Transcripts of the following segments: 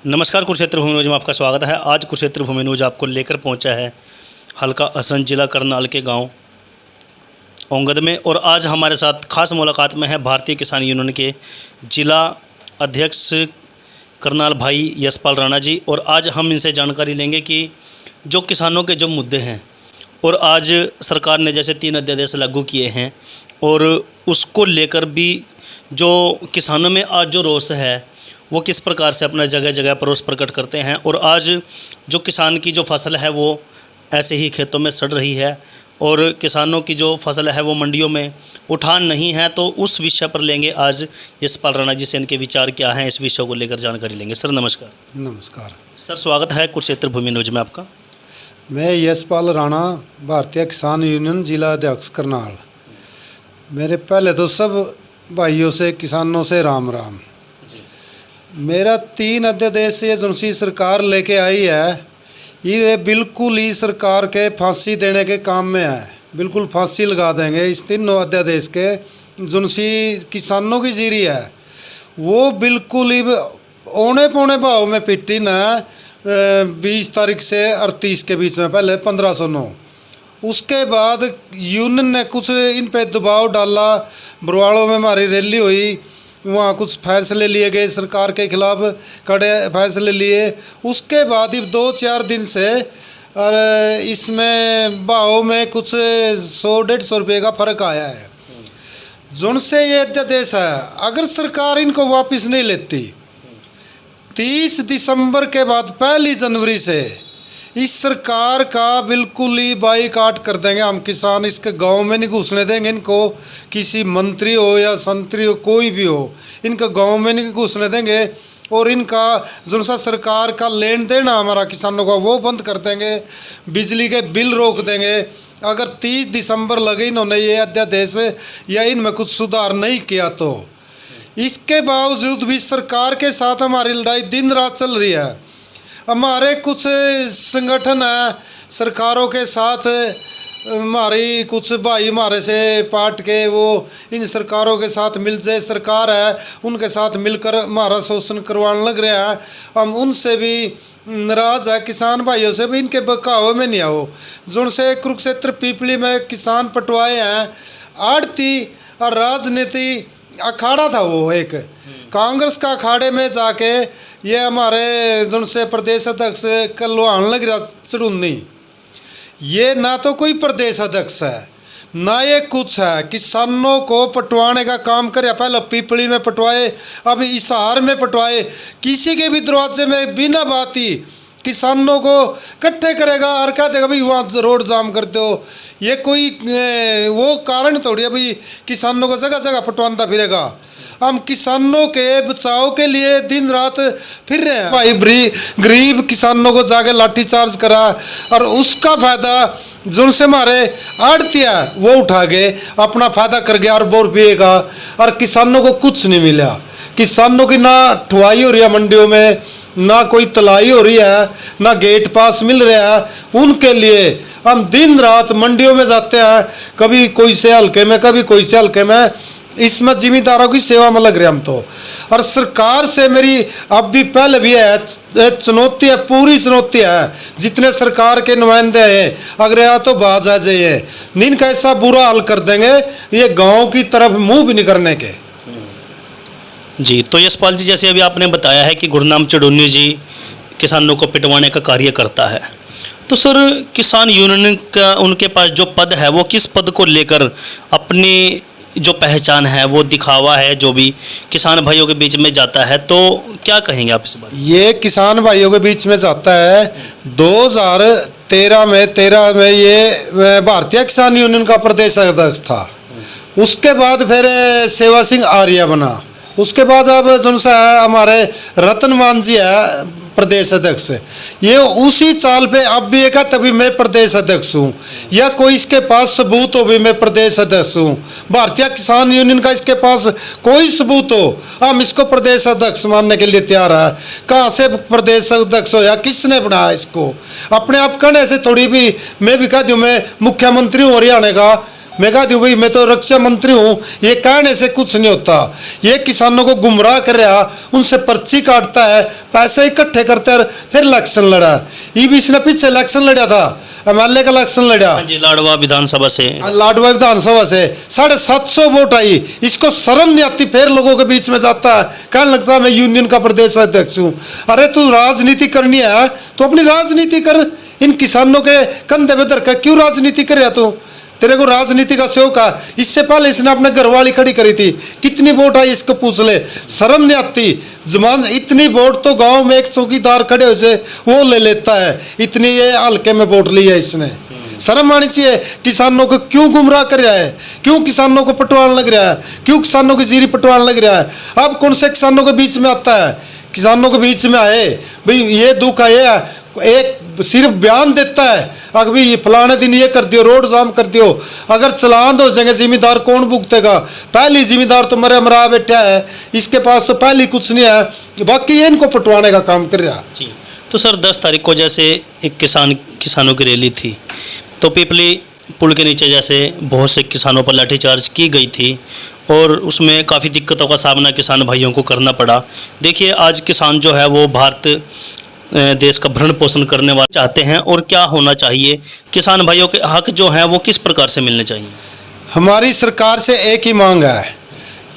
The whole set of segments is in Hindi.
नमस्कार, कुरुक्षेत्र भूमि न्यूज में आपका स्वागत है। आज कुरुक्षेत्र भूमि न्यूज आपको लेकर पहुंचा है हल्का असंध जिला करनाल के गांव ओंगद में। और आज हमारे साथ खास मुलाकात में है भारतीय किसान यूनियन के जिला अध्यक्ष करनाल भाई यशपाल राणा जी। और आज हम इनसे जानकारी लेंगे कि जो किसानों के जो मुद्दे हैं और आज सरकार ने जैसे 3 अध्यादेश लागू किए हैं और उसको लेकर भी जो किसानों में आज जो रोष है वो किस प्रकार से अपना जगह जगह पर रोष प्रकट करते हैं। और आज जो किसान की जो फसल है वो ऐसे ही खेतों में सड़ रही है और किसानों की जो फसल है वो मंडियों में उठान नहीं है, तो उस विषय पर लेंगे आज यशपाल राणा जी से इनके विचार क्या हैं, इस विषय को लेकर जानकारी लेंगे। सर नमस्कार। नमस्कार सर, स्वागत है कुरुक्षेत्र भूमि न्यूज में आपका। मैं यशपाल राणा, भारतीय किसान यूनियन जिला अध्यक्ष करनाल। मेरे पहले तो सब भाइयों से किसानों से राम राम। मेरा 3 अध्यादेश ये जुनसी सरकार लेके आई है, ये बिल्कुल ही सरकार के फांसी देने के काम में है। बिल्कुल फांसी लगा देंगे इस 3 अध्यादेश के। जुनसी किसानों की जीरी है वो बिल्कुल ही औने पौने भाव में पिटी न 20 तारीख से 38 के बीच में, पहले 1509। उसके बाद यूनियन ने कुछ इन पे दबाव डाला, बरवाड़ों में हमारी रैली हुई, वहाँ कुछ फैसले लिए गए, सरकार के खिलाफ कड़े फैसले लिए। उसके बाद ही 2-4 दिन से और इसमें भाव में कुछ 100-150 रुपये का फ़र्क आया है। जिनसे ये अध्यादेश है, अगर सरकार इनको वापस नहीं लेती 30 दिसंबर के बाद 1 जनवरी से इस सरकार का बिल्कुल ही बाईकाट कर देंगे हम किसान। इसके गांव में नहीं घुसने देंगे इनको, किसी मंत्री हो या संतरी हो, कोई भी हो, इनके गांव में नहीं घुसने देंगे। और इनका जो सा सरकार का लेन देन हमारा किसानों का वो बंद कर देंगे, बिजली के बिल रोक देंगे। अगर 30 दिसंबर लगे इन्होंने ये अध्यादेश या इनमें कुछ सुधार नहीं किया तो इसके बावजूद भी सरकार के साथ हमारी लड़ाई दिन रात चल रही है। हमारे कुछ संगठन है सरकारों के साथ, हमारी कुछ भाई हमारे से पार्ट के वो इन सरकारों के साथ मिल जाए, सरकार है उनके साथ मिलकर हमारा शोषण करवाने लग रहे हैं। हम उनसे भी नाराज़ है, किसान भाइयों से भी इनके बकावे में नहीं आओ। जिनसे कुरुक्षेत्र पीपली में किसान पटवाए हैं, आड़ती और राजनीति अखाड़ा था वो एक कांग्रेस का अखाड़े में जाके ये हमारे जिनसे प्रदेश अध्यक्ष कलवान लग रहा चुन्नी। ये ना तो कोई प्रदेश अध्यक्ष है ना ये कुछ है, किसानों को पटवाने का काम करे। पहले पीपली में पटवाए, अब हिसार में पटवाए, किसी के भी दरवाजे में बिना बात ही किसानों को इकट्ठे करेगा और कह देगा भाई वहाँ रोड जाम करते हो। ये कोई वो कारण थोड़ी है भाई किसानों को जगह जगह पटवाता फिरेगा। हम किसानों के बचाव के लिए दिन रात फिर रहे हैं। भाई गरीब किसानों को जाके लाठीचार्ज करा और उसका फायदा जो से हमारे आड़तिया वो उठा के अपना फायदा कर गया और बोर पिएगा। और किसानों को कुछ नहीं मिला। किसानों की ना ठुआई हो रही है मंडियों में, ना कोई तलाई हो रही है, ना गेट पास मिल रहा है। उनके लिए हम दिन रात मंडियों में जाते हैं, कभी कोई से हल्के में कभी कोई से हल्के में। इसमें जिम्मेदारों की सेवा में लग रहे हम तो। और सरकार से मेरी अब भी पहले भी है चुनौती है, पूरी चुनौती है। जितने सरकार के नुमाइंदे हैं अगर यहाँ तो बाज आ जाइए, नींद का ऐसा बुरा हाल कर देंगे ये गाँव की तरफ मुँह भी नहीं करने के। जी, तो यशपाल जी, जैसे अभी आपने बताया है कि गुरनाम चढ़ोनी जी किसानों को पिटवाने का कार्य करता है, तो सर किसान यूनियन का उनके पास जो पद है वो किस पद को लेकर अपनी जो पहचान है वो दिखावा है जो भी किसान भाइयों के बीच में जाता है, तो क्या कहेंगे आप इस बात? ये किसान भाइयों के बीच में जाता है 2013 में ये भारतीय किसान यूनियन का प्रदेश अध्यक्ष था। उसके बाद फिर सेवा सिंह आर्य बना। उसके बाद अब जो सा है हमारे रतन मान जी है प्रदेश अध्यक्ष। ये उसी चाल पे अब भी एक है तभी मैं प्रदेश अध्यक्ष हूँ, या कोई इसके पास सबूत हो भी मैं प्रदेश अध्यक्ष हूँ। भारतीय किसान यूनियन का इसके पास कोई सबूत हो हम इसको प्रदेश अध्यक्ष मानने के लिए तैयार है। कहाँ से प्रदेश अध्यक्ष हो या किसने बनाया इसको? अपने आप कहने से थोड़ी भी मैं भी कह दूँ मैं मुख्यमंत्री हूँ हरियाणा का, मैं कहा दी भाई मैं तो रक्षा मंत्री हूँ, ये कहने से कुछ नहीं होता। ये किसानों को गुमराह कर रहा, उनसे पर्ची काटता है, पैसे इकट्ठे करता है, फिर इलेक्शन लड़ा। ये भी इसने पीछे इलेक्शन लड़ा था, MLA का इलेक्शन लड़ा जी, लाडवा विधानसभा से। लाडवा विधानसभा से 750 वोट आई। इसको शर्म नहीं आती, फिर लोगों के बीच में जाता है, कहने लगता है मैं यूनियन का प्रदेश अध्यक्ष हूँ। अरे तू राजनीति करनी है तो अपनी राजनीति कर, इन किसानों के कंधे पे धर के क्यों राजनीति कर रहा तू? तेरे को राजनीति का शौक है। इससे पहले इसने अपने घरवाली खड़ी करी थी, कितनी वोट आई इसको पूछ ले, शर्म नहीं आती। जमान इतनी वोट तो गांव में एक चौकीदार खड़े हो से वो ले लेता है, इतनी ये हल्के में वोट ली है इसने। शर्म आनी चाहिए। किसानों को क्यों गुमराह कर रहा है, क्यों किसानों को पटवाने लग रहा है, क्यों किसानों की जीरी पटवाने लग रहा है? अब कौन से किसानों के बीच में आता है? किसानों के बीच में आए भाई ये दुख है, ये एक सिर्फ बयान देता है, अगर भी ये फलाने दिन ये कर दियो, रोड जाम कर दियो, अगर चलान हो जाएंगे जिम्मेदार कौन भुगतेगा? पहली जिम्मेदार तो मरे मरा बैठा है, इसके पास तो पहली कुछ नहीं है, बाकी ये इनको पटवाने का काम कर रहा। जी, तो सर 10 तारीख को जैसे एक किसानों की रैली थी, तो पिपली पुल के नीचे जैसे बहुत से किसानों पर लाठीचार्ज की गई थी और उसमें काफ़ी दिक्कतों का सामना किसान भाइयों को करना पड़ा। देखिए आज किसान जो है वो भारत देश का भरण पोषण करने वाले चाहते हैं, और क्या होना चाहिए, किसान भाइयों के हक जो हैं वो किस प्रकार से मिलने चाहिए? हमारी सरकार से एक ही मांग है,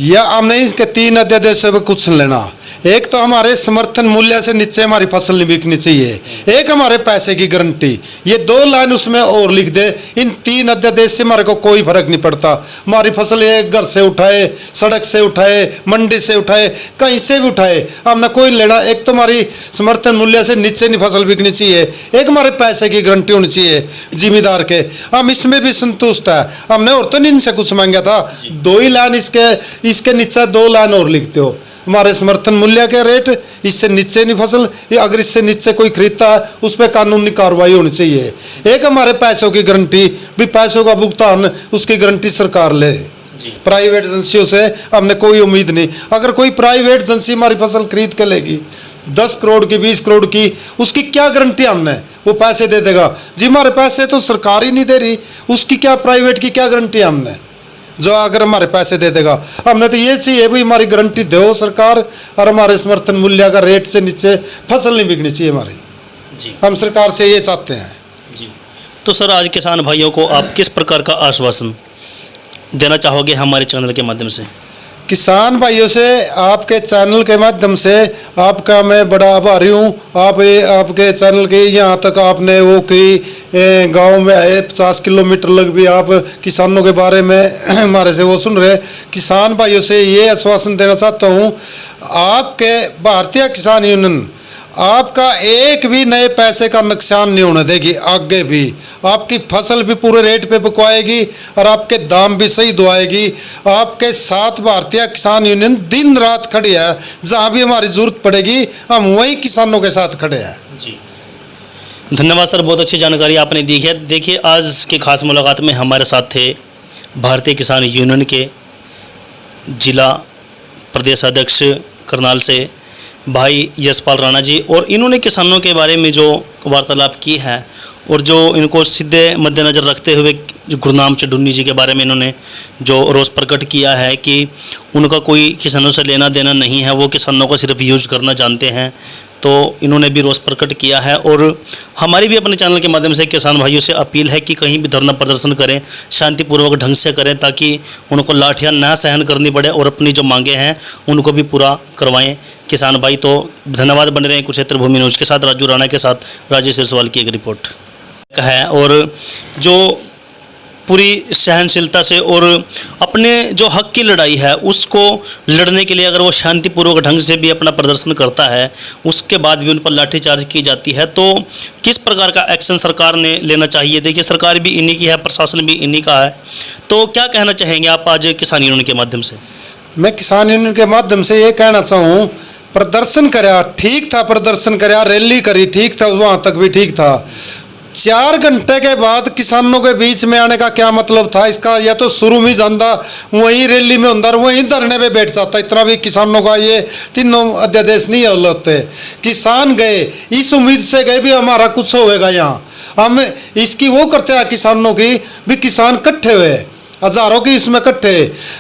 या हमने इसके 3 अध्यादेश से कुछ लेना। एक तो हमारे समर्थन मूल्य से नीचे हमारी फसल नहीं बिकनी चाहिए, एक हमारे पैसे की गारंटी, ये 2 लाइन उसमें और लिख दे। इन 3 अध्यादेश से हमारे को कोई फर्क नहीं पड़ता। हमारी फसल ये घर से उठाए, सड़क से उठाए, मंडी से उठाए, कहीं से भी उठाए, हमने कोई लेना। एक तो हमारी समर्थन मूल्य से नीचे नहीं फसल बिकनी चाहिए, एक हमारे पैसे की गारंटी होनी चाहिए जिम्मेदार के। हम इसमें भी संतुष्ट है, हमने और तो नहीं इनसे कुछ मांगा था। 2 ही लाइन इसके नीचे 2 लाइन और लिखते हो, हमारे समर्थन मूल्य के रेट, इससे नीचे नहीं फसल, ये अगर इससे नीचे कोई खरीदता है उस पर कानूनी कार्रवाई होनी चाहिए। एक हमारे पैसों की गारंटी, भी पैसों का भुगतान उसकी गारंटी सरकार ले। प्राइवेट एजेंसियों से हमने कोई उम्मीद नहीं। अगर कोई प्राइवेट एजेंसी हमारी फसल खरीद के लेगी 10 करोड़ की, 20 करोड़ की, उसकी क्या गारंटी हमने? वो पैसे दे देगा जी, हमारे पैसे तो सरकार ही नहीं दे रही, उसकी क्या प्राइवेट की क्या गारंटी हमने जो अगर हमारे पैसे दे देगा? हमने तो ये चाहिए भाई हमारी गारंटी दो सरकार, और हमारे समर्थन मूल्य का रेट से नीचे फसल नहीं बिकनी चाहिए हमारी। जी, हम सरकार से ये चाहते हैं। जी, तो सर आज किसान भाइयों को आप किस प्रकार का आश्वासन देना चाहोगे हमारे चैनल के माध्यम से? किसान भाइयों से आपके चैनल के माध्यम से आपका मैं बड़ा आभारी हूँ। आपके चैनल के यहाँ तक आपने वो की गांव में आए 50 किलोमीटर लग भी आप किसानों के बारे में हमारे से वो सुन रहे। किसान भाइयों से ये आश्वासन देना चाहता हूँ, आपके भारतीय किसान यूनियन आपका एक भी नए पैसे का नुकसान नहीं होने देगी। आगे भी आपकी फसल भी पूरे रेट पे बिकवाएगी और आपके दाम भी सही दुआएगी। आपके साथ भारतीय किसान यूनियन दिन रात खड़ी है, जहाँ भी हमारी जरूरत पड़ेगी हम वहीं किसानों के साथ खड़े हैं। जी, धन्यवाद सर, बहुत अच्छी जानकारी आपने दी है। देखिए आज की खास मुलाकात में हमारे साथ थे भारतीय किसान यूनियन के जिला प्रदेश अध्यक्ष करनाल से भाई यशपाल राणा जी, और इन्होंने किसानों के बारे में जो वार्तालाप की है और जो इनको सीधे मद्देनज़र रखते हुए जो गुरनाम चुन्नी जी के बारे में इन्होंने जो रोष प्रकट किया है कि उनका कोई किसानों से लेना देना नहीं है, वो किसानों को सिर्फ यूज करना जानते हैं, तो इन्होंने भी रोष प्रकट किया है। और हमारी भी अपने चैनल के माध्यम से किसान भाइयों से अपील है कि कहीं भी धरना प्रदर्शन करें, शांतिपूर्वक ढंग से करें, ताकि उनको लाठियाँ ना सहन करनी पड़े और अपनी जो मांगे हैं उनको भी पूरा करवाएं किसान भाई। तो धन्यवाद। बने रहें कुरुक्षेत्र भूमि न्यूज़ के साथ। राजू राणा के साथ राजेश सिरसवाल की एक रिपोर्ट है। और जो पूरी सहनशीलता से और अपने जो हक की लड़ाई है उसको लड़ने के लिए अगर वो शांतिपूर्वक ढंग से भी अपना प्रदर्शन करता है, उसके बाद भी उन पर लाठीचार्ज की जाती है, तो किस प्रकार का एक्शन सरकार ने लेना चाहिए? देखिए सरकार भी इन्हीं की है, प्रशासन भी इन्हीं का है, तो क्या कहना चाहेंगे आप आज किसान यूनियन के माध्यम से? मैं किसान यूनियन के माध्यम से ये कहना चाहूँ, प्रदर्शन कराया ठीक था, प्रदर्शन कराया, रैली करी ठीक था, वहाँ तक भी ठीक था। 4 घंटे के बाद किसानों के बीच में आने का क्या मतलब था इसका? या तो शुरू में जानता वहीं रैली में अंदर वहीं धरने पे बैठ जाता। इतना भी किसानों का ये 3 अध्यादेश नहीं होते। किसान गए इस उम्मीद से गए भी हमारा कुछ होएगा यहाँ, हम इसकी वो करते हैं किसानों की भी, किसान इकट्ठे हुए हजारों की इसमें इकट्ठे।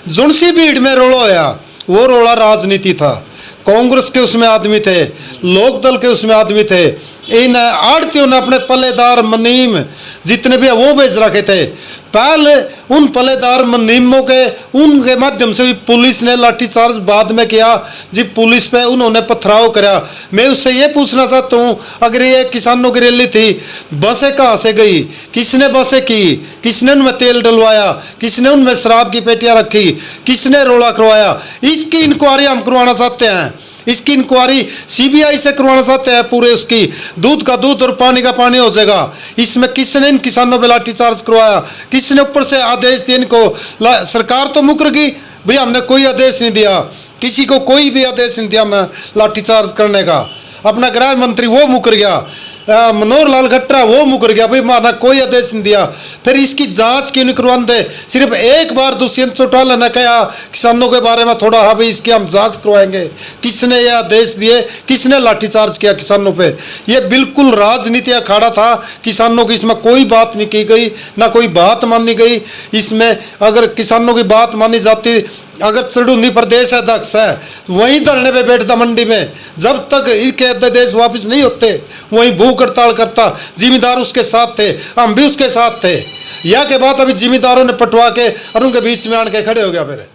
जुनसी भीड़ में रोड़ा होया, वो रोड़ा राजनीति था। कांग्रेस के उसमें आदमी थे, लोकदल के उसमें आदमी थे। इन आड़तियों ने अपने पल्लेदार मुनीम जितने भी है वो भेज रखे थे। पहले उन पल्लेदार मुनीमों के उनके माध्यम से भी पुलिस ने लाठीचार्ज बाद में किया जी, पुलिस पे उन्होंने पथराव करा। मैं उससे ये पूछना चाहता हूँ, अगर ये किसानों की रैली थी, बसें कहाँ से गई, किसने बसें की, किसने उनमें तेल डलवाया, किसने उनमें शराब की पेटियाँ रखी, किसने रोड़ा करवाया, इसकी इंक्वायरी हम करवाना चाहते हैं। इसकी इंक्वायरी सीबीआई से करवाना चाहते हैं। पूरे उसकी दूध का दूध और पानी का पानी हो जाएगा। इसमें किसने इन किसानों पे लाठीचार्ज करवाया, किसने ऊपर से आदेश दिए इनको। सरकार तो मुकर गई, भैया हमने कोई आदेश नहीं दिया, किसी को कोई भी आदेश नहीं दिया मैं लाठीचार्ज करने का। अपना गृह मंत्री वो मुकर गया, मनोहर लाल खट्टर वो मुकर गया, भाई माना कोई आदेश नहीं दिया। फिर इसकी जांच क्यों नहीं करवाते। सिर्फ एक बार दुष्यंत चौटाला ने कहा किसानों के बारे में थोड़ा, हाँ भाई इसकी हम जांच करवाएंगे, किसने ये आदेश दिए, किसने लाठीचार्ज किया किसानों पे। ये बिल्कुल राजनीति अखाड़ा था। किसानों की इसमें कोई बात नहीं की गई, ना कोई बात मानी गई। इसमें अगर किसानों की बात मानी जाती, अगर चढ़ूनी प्रदेश अध्यक्ष है वहीं धरने पे बैठता मंडी में, जब तक इसके अध्यादेश वापस नहीं होते वहीं भूख हड़ताल करता। जिम्मेदार उसके साथ थे, हम भी उसके साथ थे। यह के बाद अभी जिम्मेदारों ने पटवा के और उनके बीच में आन के खड़े हो गया। फिर